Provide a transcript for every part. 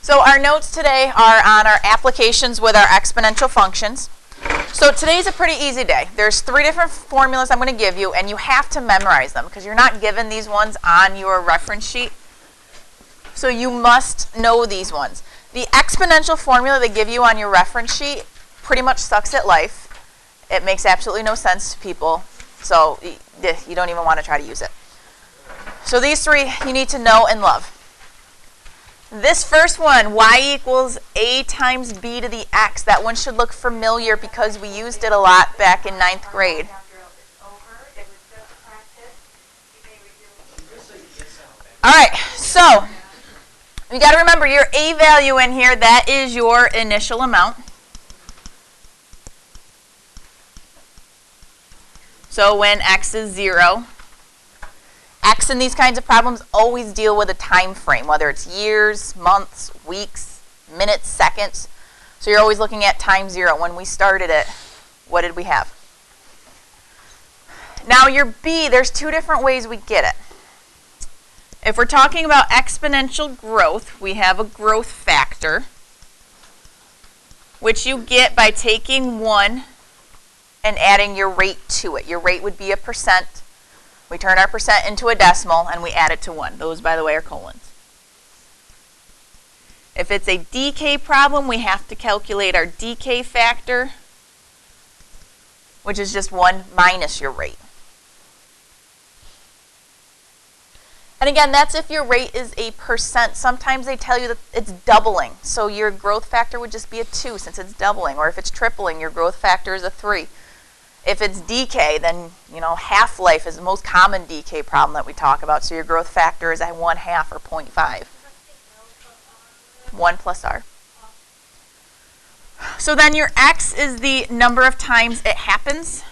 So our notes today are on our applications with our exponential functions. So today's a pretty easy day. There's 3 different formulas I'm going to give you, and you have to memorize them because you're not given these ones on your reference sheet. So you must know these ones. The exponential formula they give you on your reference sheet pretty much sucks at life. It makes absolutely no sense to people, so you don't even want to try to use it. So these 3 you need to know and love. This first one, y equals a times b to the x, that one should look familiar because we used it a lot back in 9th grade. All right, so you got to remember your a value in here, that is your initial amount. So when x is 0, x in these kinds of problems always deal with a time frame, whether it's years, months, weeks, minutes, seconds. So you're always looking at time 0. When we started it, what did we have? Now your b, there's 2 different ways we get it. If we're talking about exponential growth, we have a growth factor, which you get by taking 1 and adding your rate to it. Your rate would be a percent. We turn our percent into a decimal and we add it to 1. Those, by the way, are colons. If it's a decay problem, we have to calculate our decay factor, which is just 1 minus your rate. And again, that's if your rate is a percent. Sometimes they tell you that it's doubling. So your growth factor would just be a 2 since it's doubling. Or if it's tripling, your growth factor is a 3. If it's decay, then, half-life is the most common decay problem that we talk about. So your growth factor is at 1/2 or 0.5. 1 plus r. So then your x is the number of times it happens.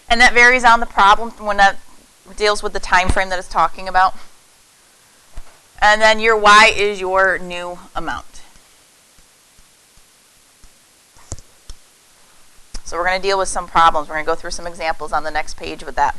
And that varies on the problem when that deals with the time frame that it's talking about. And then your y is your new amount. So we're going to deal with some problems. We're going to go through some examples on the next page with that.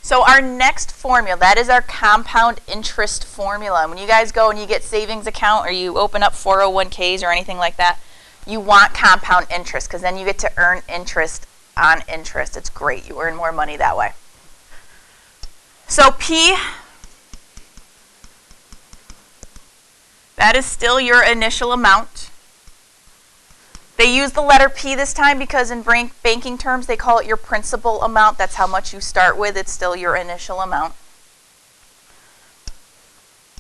So our next formula, that is our compound interest formula. When you guys go and you get savings account or you open up 401ks or anything like that, you want compound interest because then you get to earn interest on interest. It's great. You earn more money that way. So P, that is still your initial amount. They use the letter P this time because in banking terms they call it your principal amount. That's how much you start with. It's still your initial amount.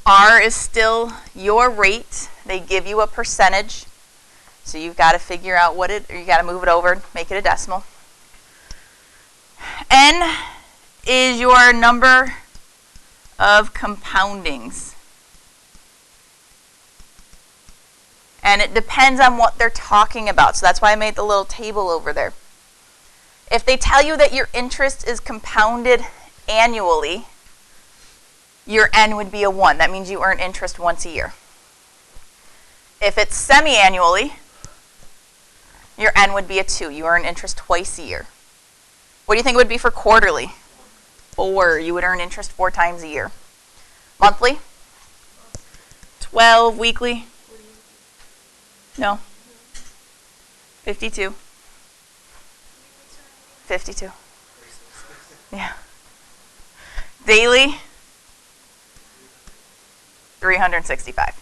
R is still your rate. They give you a percentage. So you've got to figure out or you got to move it over, make it a decimal. N is your number of compoundings. And it depends on what they're talking about. So that's why I made the little table over there. If they tell you that your interest is compounded annually, your N would be a 1. That means you earn interest once a year. If it's semi-annually, your N would be a 2. You earn interest twice a year. What do you think it would be for quarterly? 4. You would earn interest 4 times a year. Monthly? 12. Weekly? No. 52. 52. Yeah. Daily? 365.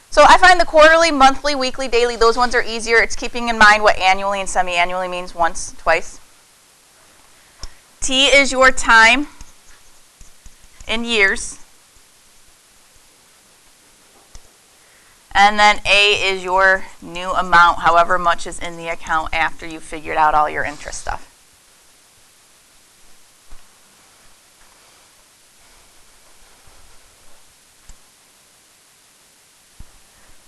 So I find the quarterly, monthly, weekly, daily, those ones are easier. It's keeping in mind what annually and semi-annually means once, twice. T is your time in years. And then A is your new amount, however much is in the account after you've figured out all your interest stuff.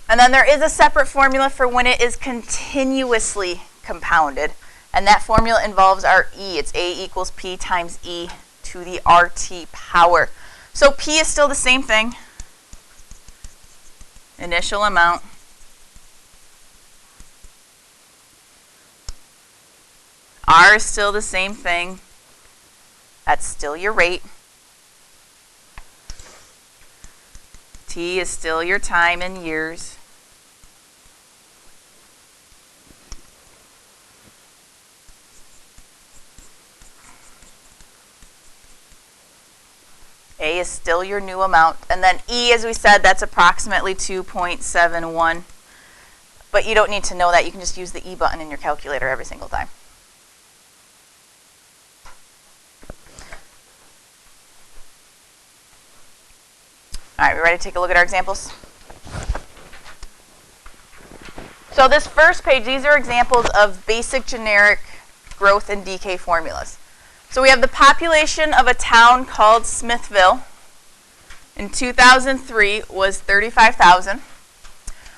And then there is a separate formula for when it is continuously compounded. And that formula involves our E. It's A equals P times E to the RT power. So P is still the same thing. Initial amount R is still the same thing. That's still your rate. T is still your time in years. A is still your new amount. And then E, as we said, that's approximately 2.71. But you don't need to know that. You can just use the E button in your calculator every single time. All right, we ready to take a look at our examples? So this first page, these are examples of basic generic growth and decay formulas. So we have the population of a town called Smithville in 2003 was 35,000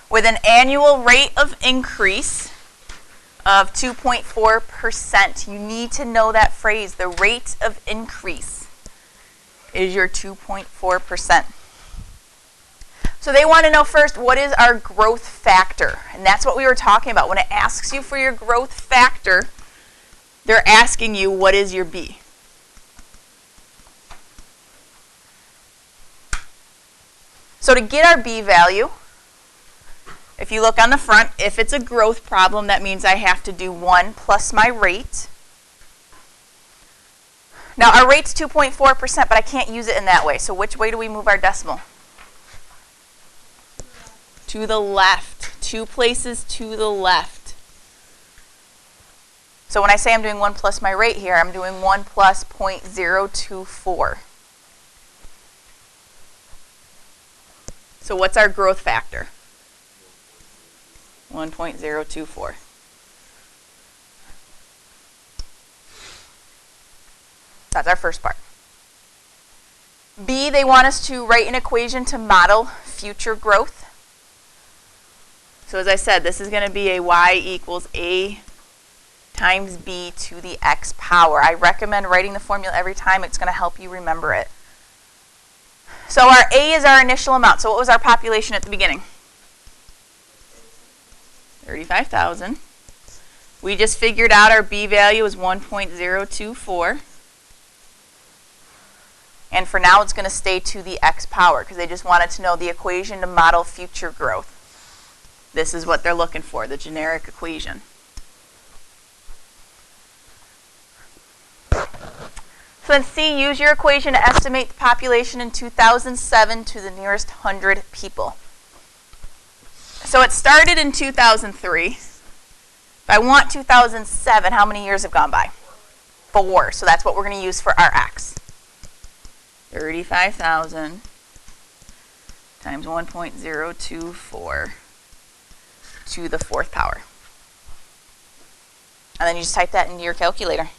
with an annual rate of increase of 2.4%. You need to know that phrase. The rate of increase is your 2.4%. So they want to know first, what is our growth factor? And that's what we were talking about. When it asks you for your growth factor, they're asking you, what is your B? So to get our B value, if you look on the front, if it's a growth problem, that means I have to do 1 plus my rate. Now our rate's 2.4%, but I can't use it in that way. So which way do we move our decimal? To the left. 2 places to the left. So when I say I'm doing 1 plus my rate here, I'm doing 1 plus 0.024. So what's our growth factor? 1.024. That's our first part. B, they want us to write an equation to model future growth. So as I said, this is going to be a y equals a times b to the x power. I recommend writing the formula every time. It's going to help you remember it. So our A is our initial amount. So what was our population at the beginning? 35,000. We just figured out our B value is 1.024. And for now, it's going to stay to the x power because they just wanted to know the equation to model future growth. This is what they're looking for, the generic equation. So then C, use your equation to estimate the population in 2007 to the nearest 100 people. So it started in 2003. If I want 2007, how many years have gone by? 4. So that's what we're going to use for our x. 35,000 times 1.024 to the 4th power. And then you just type that into your calculator.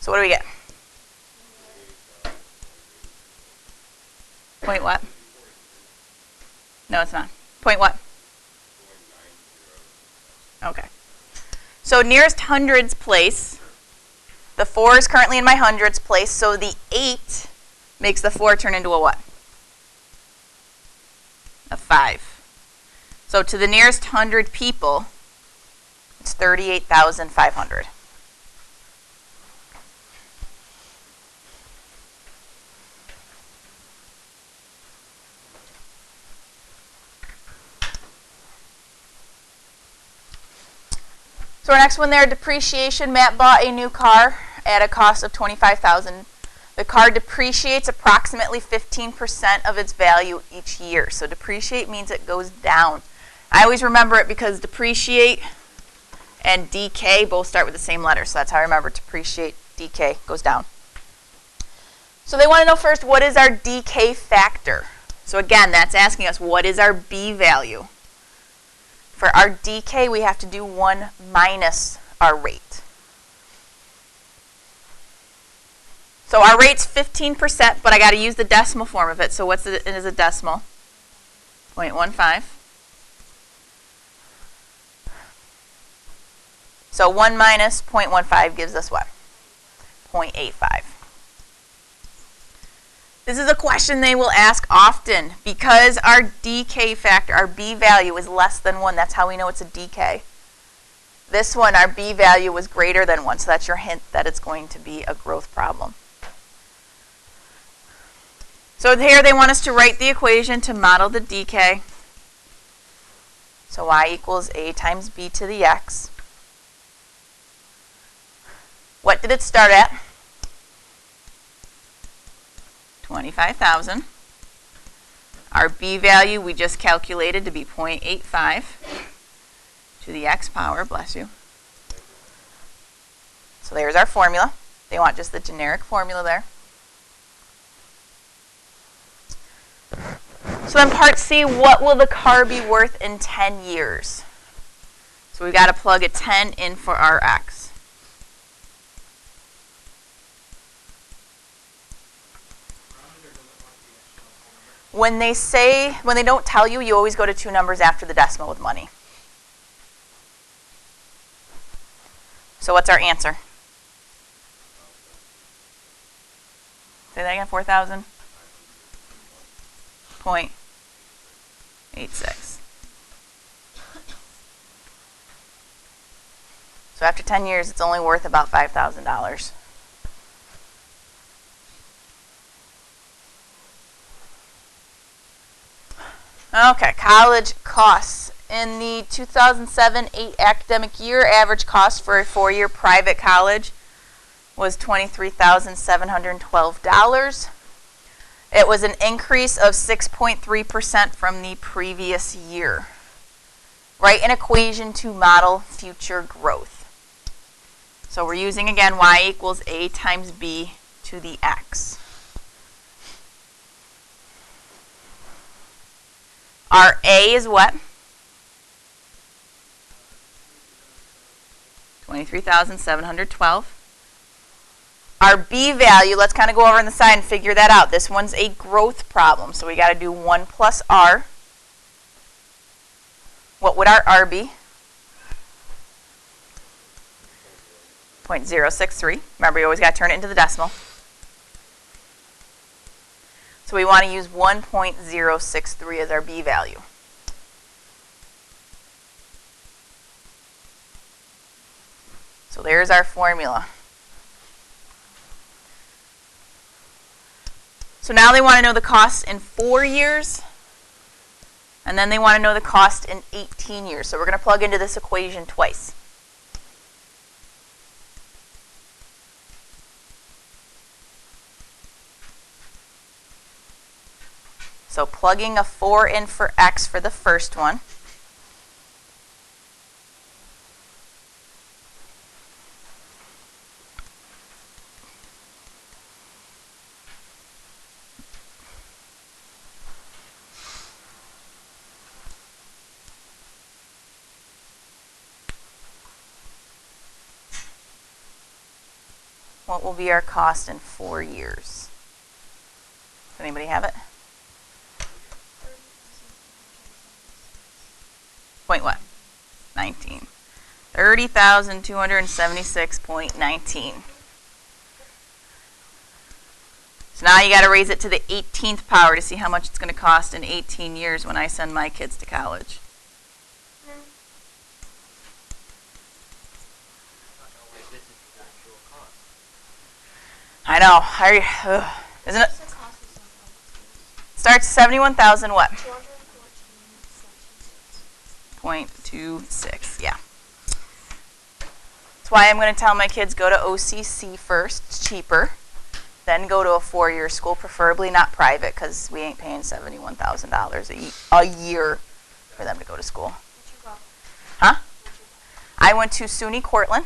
So what do we get? Point what? No, it's not. Point what? Okay. So nearest hundreds place, the 4 is currently in my hundreds place, so the 8 makes the 4 turn into a what? A 5. So to the nearest 100 people, it's 38,500. So our next one there, depreciation. Matt bought a new car at a cost of $25,000. The car depreciates approximately 15% of its value each year. So depreciate means it goes down. I always remember it because depreciate and decay both start with the same letter. So that's how I remember depreciate, decay goes down. So they want to know first, what is our decay factor? So again, that's asking us, what is our B value? For our decay, we have to do 1 minus our rate. So our rate's 15%, but I got to use the decimal form of it. So what's it is a decimal? 0.15. So 1 minus 0.15 gives us what? 0.85. This is a question they will ask often because our decay factor, our B value is less than 1. That's how we know it's a decay. This one, our B value was greater than 1, so that's your hint that it's going to be a growth problem. So here they want us to write the equation to model the decay. So y equals a times b to the x. What did it start at? 25,000. Our b value we just calculated to be 0.85 to the x power, bless you. So there's our formula. They want just the generic formula there. So then part C, what will the car be worth in 10 years? So we've got to plug a 10 in for our x. When they don't tell you, you always go to 2 numbers after the decimal with money. So what's our answer? Say that again, 4,000? 0.86. So after 10 years, it's only worth about $5,000. Okay, college costs. In the 2007-8 academic year, average cost for a 4-year private college was $23,712. It was an increase of 6.3% from the previous year. Write an equation to model future growth. So we're using, again, y equals a times b to the x. Our a is what? 23,712. Our b value, let's kind of go over on the side and figure that out. This one's a growth problem, so we got to do 1 plus r. What would our r be? 0.063. Remember, you always got to turn it into the decimal. So we want to use 1.063 as our b value. So there's our formula. So now they want to know the cost in 4 years, and then they want to know the cost in 18 years. So we're going to plug into this equation twice. So plugging a 4 in for x for the first one. What will be our cost in 4 years? Does anybody have it? Point what? 19. 30,276.19. So now you got to raise it to the 18th power to see how much it's going to cost in 18 years when I send my kids to college. I know. Isn't it? Starts 71,000 what? 0.26. Yeah. That's why I'm going to tell my kids go to OCC first. It's cheaper. Then go to a 4-year school, preferably not private, because we ain't paying $71,000 a year for them to go to school. Huh? I went to SUNY Cortland.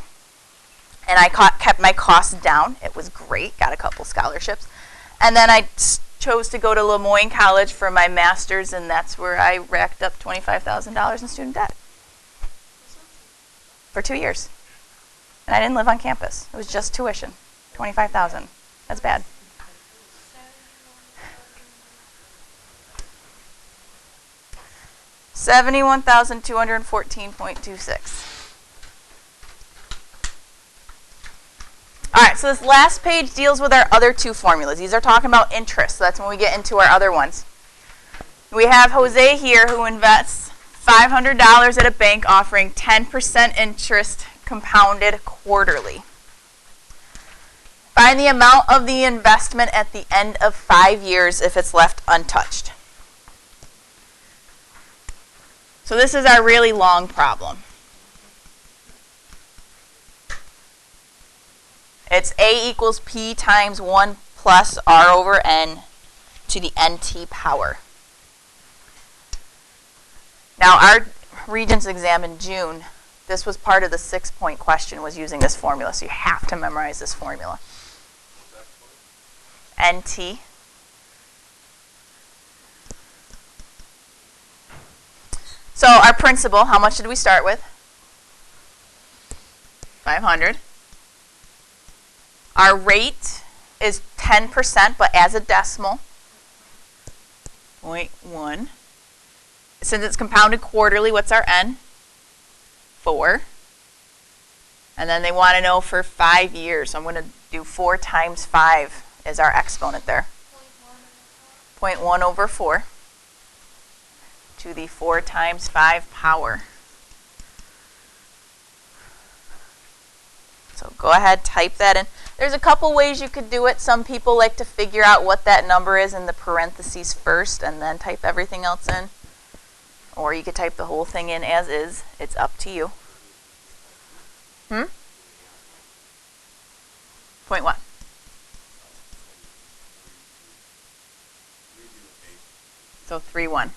And I kept my costs down. It was great. Got a couple scholarships. And then I chose to go to Lemoyne College for my master's, and that's where I racked up $25,000 in student debt. For 2 years. And I didn't live on campus. It was just tuition. $25,000. That's bad. $71,214.26. All right, so this last page deals with our other two formulas. These are talking about interest, so that's when we get into our other ones. We have Jose here who invests $500 at a bank offering 10% interest compounded quarterly. Find the amount of the investment at the end of 5 years if it's left untouched. So this is our really long problem. It's A equals P times 1 plus R over N to the NT power. Now our Regents exam in June, this was part of the 6-point question, was using this formula, so you have to memorize this formula. NT. So our principal, how much did we start with? 500. Our rate is 10%, but as a decimal, 0.1. Since it's compounded quarterly, what's our N? 4. And then they want to know for 5 years. So I'm going to do 4 times 5 as our exponent there. 0.1 over 4 to the 4 times 5 power. So go ahead, type that in. There's a couple ways you could do it. Some people like to figure out what that number is in the parentheses first and then type everything else in. Or you could type the whole thing in as is. It's up to you. Point what? So 3-1.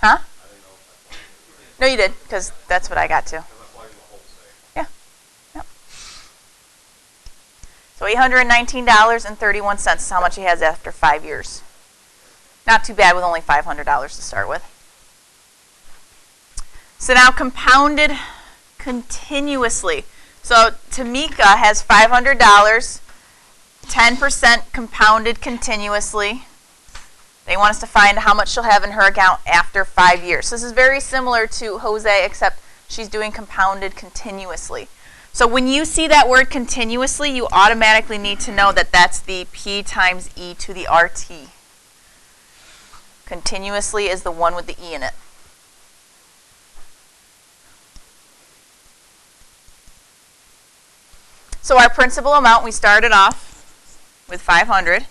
Huh? No, you did, because that's what I got to. Yeah. Yep. So $819.31 is how much he has after 5 years. Not too bad with only $500 to start with. So now compounded continuously. So Tamika has $500, 10% compounded continuously. They want us to find how much she'll have in her account after 5 years. So this is very similar to Jose, except she's doing compounded continuously. So when you see that word continuously, you automatically need to know that that's the P times E to the RT. Continuously is the one with the E in it. So our principal amount, we started off with 500.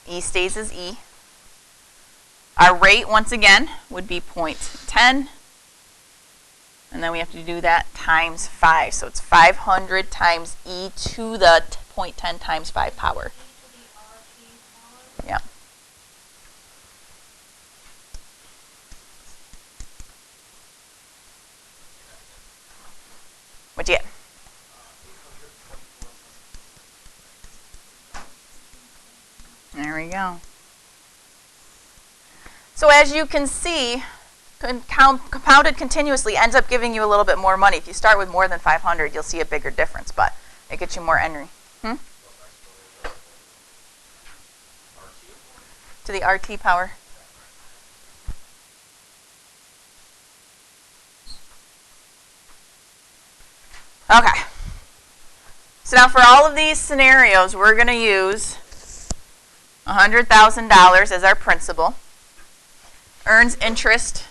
E stays as E. Our rate, once again, would be 0.10. And then we have to do that times 5. So it's 500 times E to the 0.10 times 5 power. Yeah. What'd you get? There we go. So as you can see, compounded continuously ends up giving you a little bit more money. If you start with more than 500, you'll see a bigger difference, but it gets you more entry. To the RT power. Okay. So now for all of these scenarios, we're going to use $100,000 as our principal. Earns interest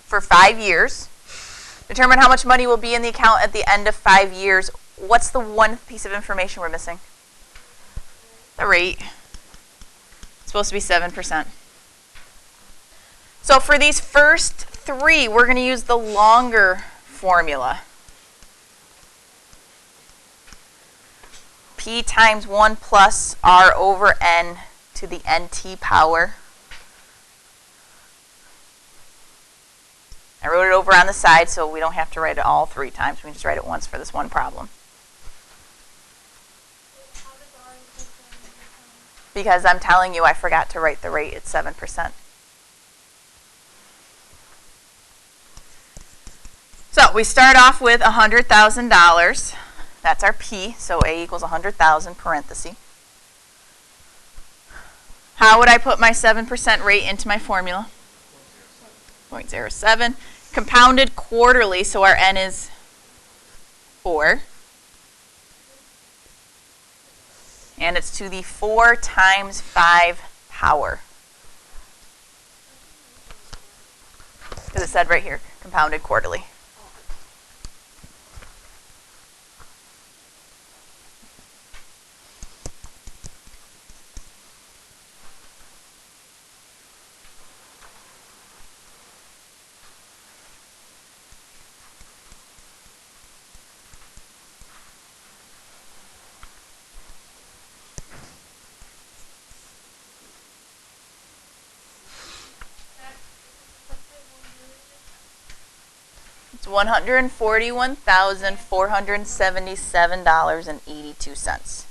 for 5 years. Determine how much money will be in the account at the end of 5 years. What's the one piece of information we're missing? The rate. It's supposed to be 7%. So for these first 3, we're going to use the longer formula. P times 1 plus R over N to the NT power. I wrote it over on the side so we don't have to write it all 3 times. We can just write it once for this one problem. Because I'm telling you I forgot to write the rate. It's 7%. So we start off with $100,000. That's our P, so A equals 100,000 parenthesis. How would I put my 7% rate into my formula? 0.07. Compounded quarterly, so our n is 4. And it's to the 4 times 5 power. Because it said right here, compounded quarterly. It's $141,477.82.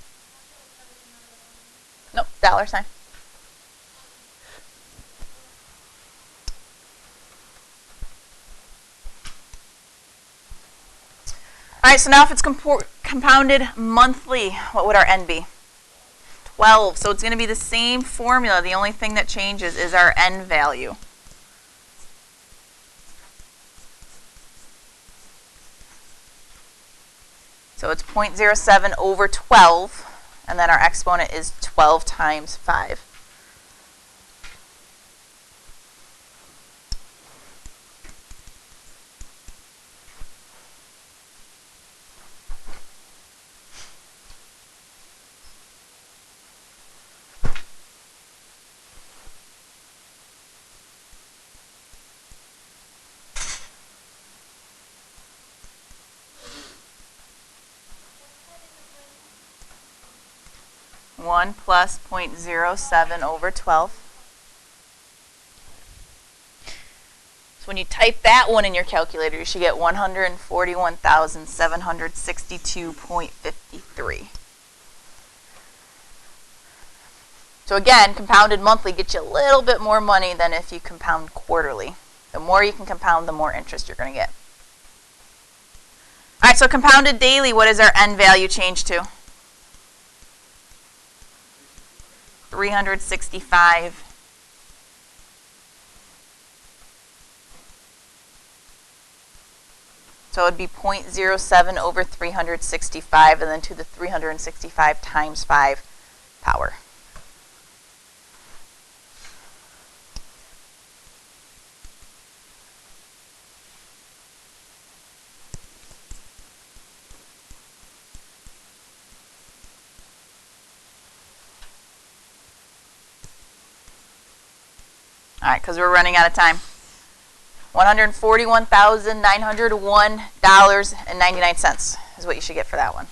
Nope, dollar sign. All right, so now if it's compounded monthly, what would our n be? 12. So it's going to be the same formula. The only thing that changes is our n value. So it's 0.07 over 12, and then our exponent is 12 times 5. One plus 0.07 over 12. So when you type that one in your calculator, you should get 141,762.53. So again, compounded monthly gets you a little bit more money than if you compound quarterly. The more you can compound, the more interest you're going to get. All right, so compounded daily, what does our n value change to? 365. So it would be 0.07 over 365, and then to the 365 times 5 power. All right, because we're running out of time. $141,901.99 is what you should get for that one.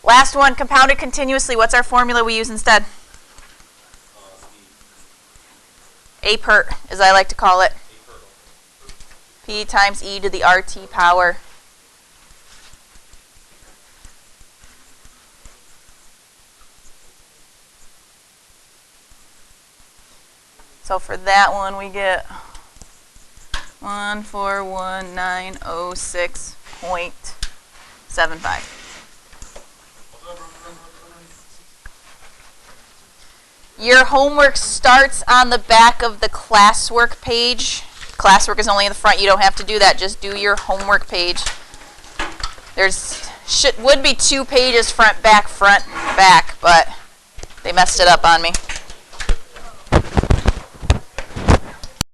Last one, compounded continuously. What's our formula we use instead? A per, as I like to call it. P times e to the RT power. So for that one, we get 141,906.75. Your homework starts on the back of the classwork page. Classwork is only in the front. You don't have to do that. Just do your homework page. Would be 2 pages front, back, but they messed it up on me.